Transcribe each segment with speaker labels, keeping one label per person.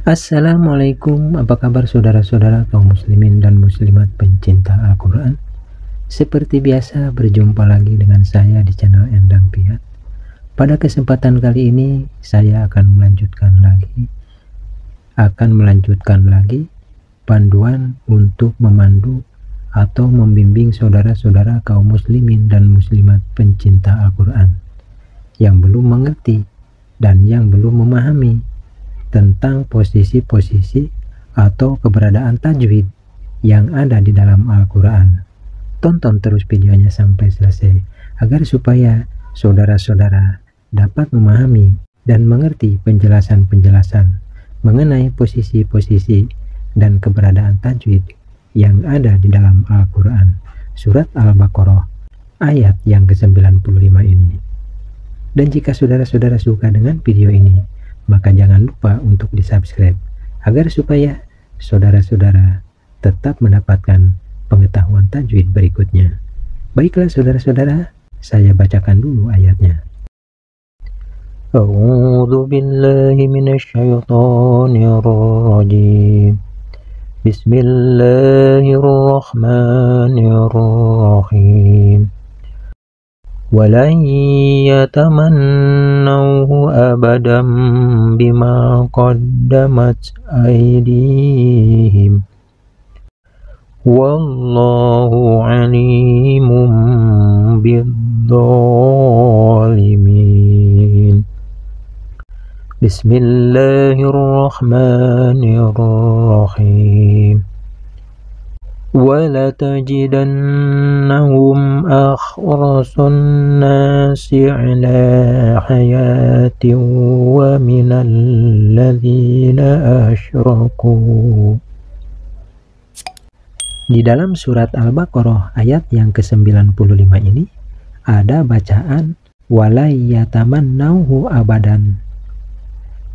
Speaker 1: Assalamualaikum, apa kabar saudara-saudara kaum muslimin dan muslimat pencinta Al-Quran? Seperti biasa berjumpa lagi dengan saya di channel Endang Piat. Pada kesempatan kali ini saya akan melanjutkan lagi panduan untuk memandu atau membimbing saudara-saudara kaum muslimin dan muslimat pencinta Al-Quran yang belum mengerti dan yang belum memahami tentang posisi-posisi atau keberadaan tajwid yang ada di dalam Al-Quran. Tonton terus videonya sampai selesai agar supaya saudara-saudara dapat memahami dan mengerti penjelasan-penjelasan mengenai posisi-posisi dan keberadaan tajwid yang ada di dalam Al-Quran. Surat Al-Baqarah ayat yang ke-95 ini. Dan jika saudara-saudara suka dengan video ini, maka jangan lupa untuk di-subscribe agar supaya saudara-saudara tetap mendapatkan pengetahuan tajwid berikutnya. Baiklah saudara-saudara, saya bacakan dulu ayatnya. A'udzu billahi minasyaitonir rajim. Bismillahirrahmanirrahim. وَلَنْ يَتَمَنَّوْهُ أَبَدًا بِمَا قَدَّمَتْ أَيْدِيهِمْ وَاللَّهُ عَلِيمٌ بِالظَّالِمِينَ. بسم الله الرحمن الرحيم. وَلَتَجِدَنَّهُمْ أَحْرَصَ النَّاسِ عَلَى حَيَاةٍ وَمِنَ الَّذِينَ أَشْرَكُوا. Di dalam surat Al-Baqarah ayat yang ke-95 ini ada bacaan walayyatamannahu abadan.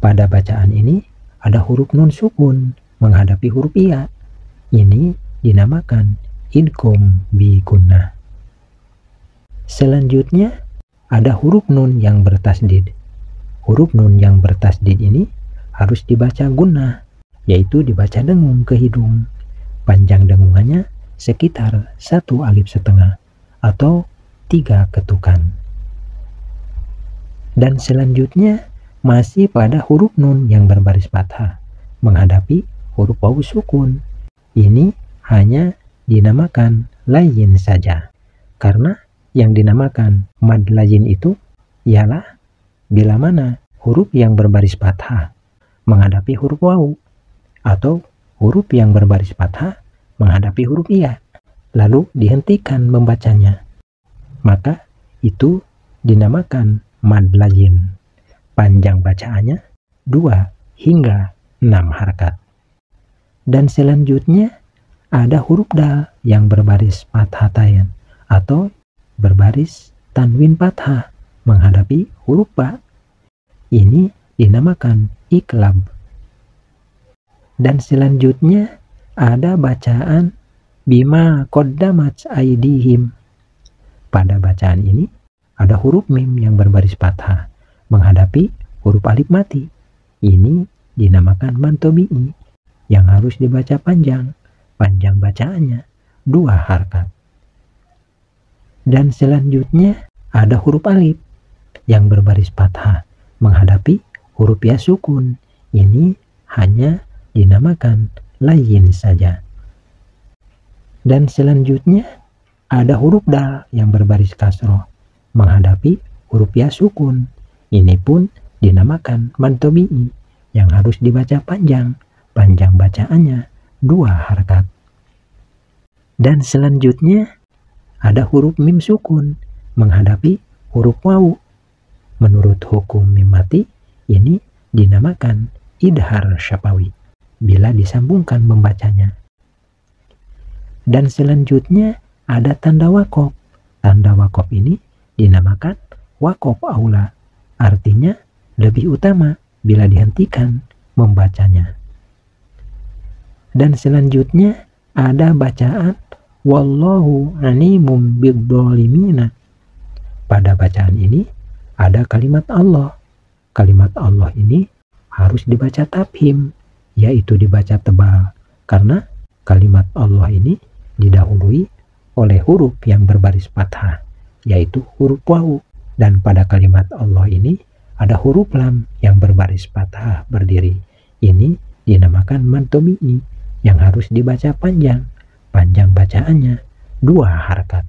Speaker 1: Pada bacaan ini ada huruf nun sukun menghadapi huruf ya. Ini dinamakan idgham bi gunnah. Selanjutnya ada huruf nun yang bertasdid. Huruf nun yang bertasdid ini harus dibaca gunnah, yaitu dibaca dengung ke hidung. Panjang dengungannya sekitar 1 alif setengah atau 3 ketukan. Dan selanjutnya masih pada huruf nun yang berbaris fathah menghadapi huruf wawu sukun. Ini hanya dinamakan layin saja, karena yang dinamakan mad layin itu ialah bila mana huruf yang berbaris fathah menghadapi huruf wawu atau huruf yang berbaris fathah menghadapi huruf iya, lalu dihentikan membacanya, maka itu dinamakan mad layin. Panjang bacaannya 2 hingga 6 harakat. Dan selanjutnya ada huruf dal yang berbaris fathatayn atau berbaris tanwin fathah menghadapi huruf ba. Ini dinamakan iqlab. Dan selanjutnya ada bacaan bima qaddamat aydihim. Pada bacaan ini ada huruf mim yang berbaris fathah menghadapi huruf alif mati. Ini dinamakan mantobi'i yang harus dibaca panjang. Panjang bacaannya 2 harakat. Dan selanjutnya ada huruf alif yang berbaris fathah menghadapi huruf ya sukun. Ini hanya dinamakan layin saja. Dan selanjutnya ada huruf dal yang berbaris kasroh menghadapi huruf ya sukun. Ini pun dinamakan mantobi'i yang harus dibaca panjang. Panjang bacaannya 2 harakat. Dan selanjutnya ada huruf mim sukun menghadapi huruf wawu. Menurut hukum mim mati, ini dinamakan idhar syafawi bila disambungkan membacanya. Dan selanjutnya ada tanda wakof. Tanda wakof ini dinamakan wakof aula, artinya lebih utama bila dihentikan membacanya. Dan selanjutnya ada bacaan wallahu alimum bidzalimina. Pada bacaan ini ada kalimat Allah. Kalimat Allah ini harus dibaca tafhim yaitu dibaca tebal, karena kalimat Allah ini didahului oleh huruf yang berbaris fathah, yaitu huruf wawu. Dan pada kalimat Allah ini ada huruf lam yang berbaris fathah berdiri. Ini dinamakan mad tabi'i yang harus dibaca panjang. Panjang bacaannya 2 harakat.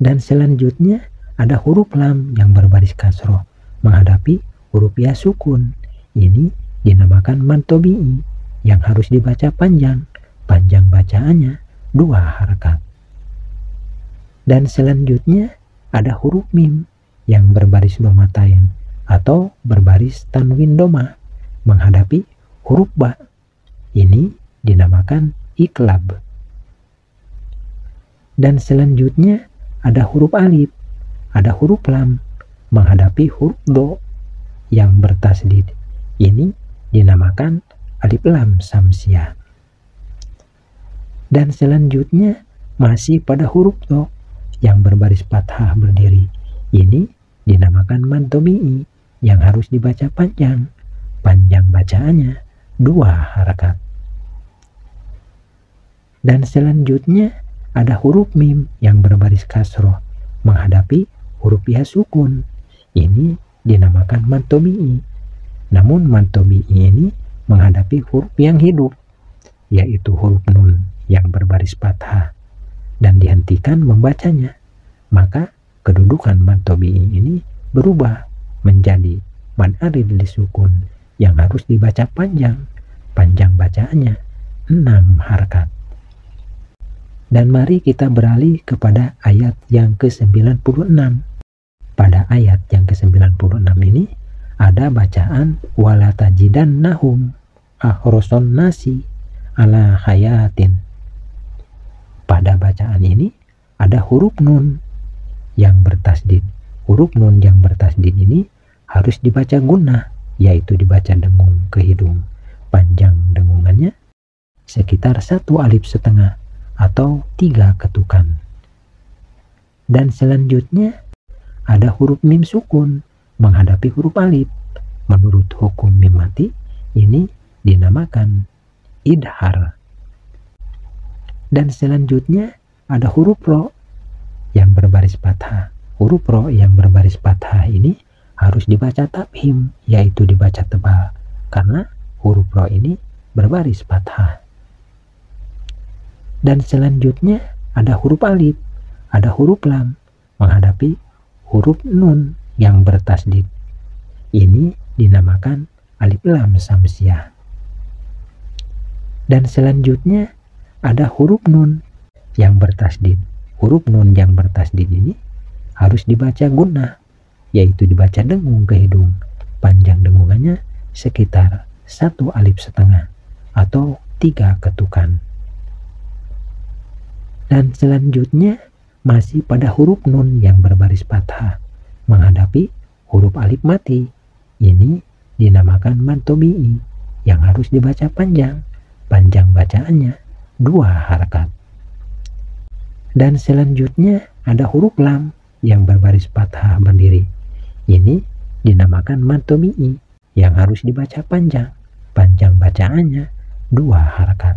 Speaker 1: Dan selanjutnya ada huruf lam yang berbaris kasroh menghadapi huruf ya sukun. Ini dinamakan mad tabi'i yang harus dibaca panjang. Panjang bacaannya 2 harakat. Dan selanjutnya ada huruf mim yang berbaris domatain atau berbaris tanwin doma menghadapi huruf ba. Ini dinamakan iklab. Dan selanjutnya ada huruf alif, ada huruf lam menghadapi huruf do yang bertasdid. Ini dinamakan alif lam samsiah. Dan selanjutnya masih pada huruf do yang berbaris fathah berdiri. Ini dinamakan mad tabi'i yang harus dibaca panjang. Panjang bacaannya 2 harakat. Dan selanjutnya ada huruf mim yang berbaris kasroh menghadapi huruf ya sukun. Ini dinamakan mad tabi'i. Namun mad tabi'i ini menghadapi huruf yang hidup, yaitu huruf nun yang berbaris fathah dan dihentikan membacanya. Maka kedudukan mad tabi'i ini berubah menjadi mad arid li sukun yang harus dibaca panjang. Panjang bacaannya 6 harakat. Dan mari kita beralih kepada ayat yang ke-96. Pada ayat yang ke-96 ini ada bacaan wala tajidannahum ahroson nasi ala hayatin. Pada bacaan ini ada huruf nun yang bertasdid. Huruf nun yang bertasdid ini harus dibaca gunnah, yaitu dibaca dengung ke hidung. Panjang dengungannya sekitar 1 alif setengah atau 3 ketukan. Dan selanjutnya ada huruf mim sukun menghadapi huruf alif. Menurut hukum mim mati ini dinamakan idhar. Dan selanjutnya ada huruf ro yang berbaris fathah. Huruf ro yang berbaris fathah ini harus dibaca tabhim, yaitu dibaca tebal, karena huruf ro ini berbaris fathah. Dan selanjutnya ada huruf alif, ada huruf lam menghadapi huruf nun yang bertasdid. Ini dinamakan alif lam samsiah. Dan selanjutnya ada huruf nun yang bertasdid. Huruf nun yang bertasdid ini harus dibaca gunnah, yaitu dibaca dengung ke hidung. Panjang dengungannya sekitar 1 alif setengah atau 3 ketukan. Dan selanjutnya masih pada huruf nun yang berbaris fathah menghadapi huruf alif mati. Ini dinamakan mad tabi'i yang harus dibaca panjang. Panjang bacaannya 2 harakat. Dan selanjutnya ada huruf lam yang berbaris fathah berdiri. Ini dinamakan mad tabi'i yang harus dibaca panjang. Panjang bacaannya 2 harakat.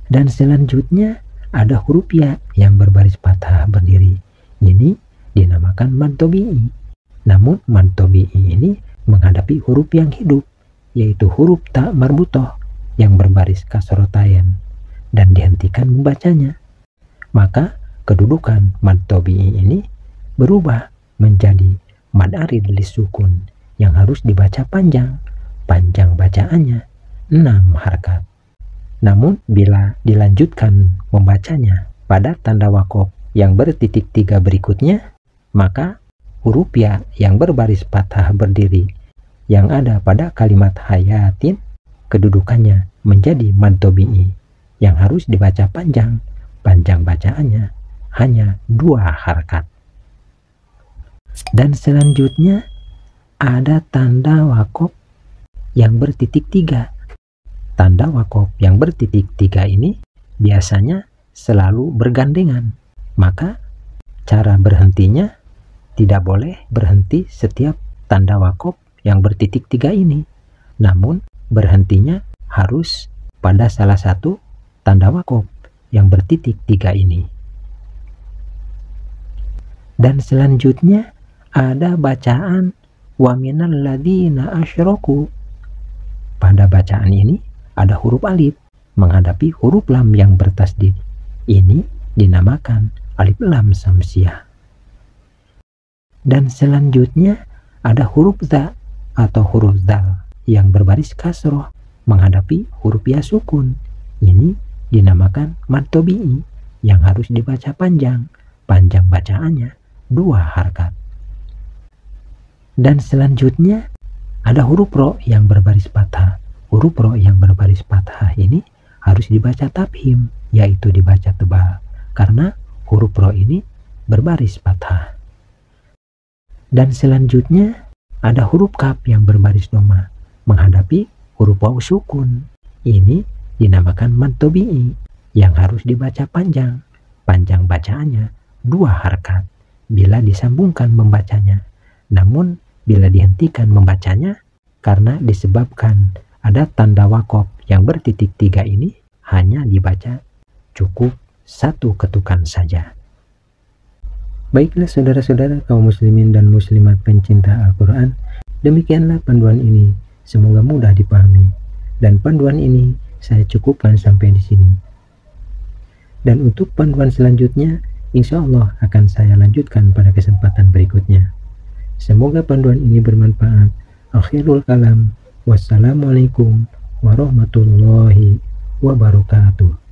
Speaker 1: Dan selanjutnya ada huruf ya yang berbaris fathah berdiri. Ini dinamakan mad tabi'i. Namun mad tabi'i ini menghadapi huruf yang hidup, yaitu huruf ta marbutoh yang berbaris kasrotain dan dihentikan membacanya. Maka kedudukan mad tabi'i ini berubah menjadi mad arid li sukun yang harus dibaca panjang. Panjang bacaannya 6 harakat. Namun bila dilanjutkan membacanya pada tanda wakof yang bertitik 3 berikutnya, maka huruf ya yang berbaris fathah berdiri yang ada pada kalimat hayatin kedudukannya menjadi mad tabi'i yang harus dibaca panjang. Panjang bacaannya hanya 2 harakat. Dan selanjutnya ada tanda wakof yang bertitik 3. Tanda wakof yang bertitik 3 ini biasanya selalu bergandengan. Maka cara berhentinya tidak boleh berhenti setiap tanda wakof yang bertitik 3 ini. namun berhentinya harus pada salah satu tanda wakof yang bertitik 3 ini. Dan selanjutnya ada bacaan wa minal ladzina asyraku. Pada bacaan ini ada huruf alif menghadapi huruf lam yang bertasdid. Ini dinamakan alif lam samsiah. Dan selanjutnya ada huruf za atau huruf zal yang berbaris kasroh menghadapi huruf ya sukun. Ini dinamakan mad tabi'i yang harus dibaca panjang. Panjang bacaannya 2 harkat. Dan selanjutnya ada huruf ro yang berbaris fathah. Huruf ro yang berbaris fathah ini harus dibaca tafhim, yaitu dibaca tebal, karena huruf ro ini berbaris fathah. Dan selanjutnya ada huruf kaf yang berbaris doma menghadapi huruf waw sukun. Ini dinamakan mad tabi'i yang harus dibaca panjang. Panjang bacaannya 2 harkat bila disambungkan membacanya. Namun bila dihentikan membacanya karena disebabkan ada tanda wakof yang bertitik 3 ini, hanya dibaca cukup 1 ketukan saja. Baiklah saudara-saudara kaum muslimin dan muslimat pencinta Al-Quran, demikianlah panduan ini. Semoga mudah dipahami. Dan panduan ini saya cukupkan sampai di sini. Dan untuk panduan selanjutnya, insya Allah akan saya lanjutkan pada kesempatan berikutnya. Semoga panduan ini bermanfaat. Akhirul kalam. Wassalamualaikum warahmatullahi wabarakatuh.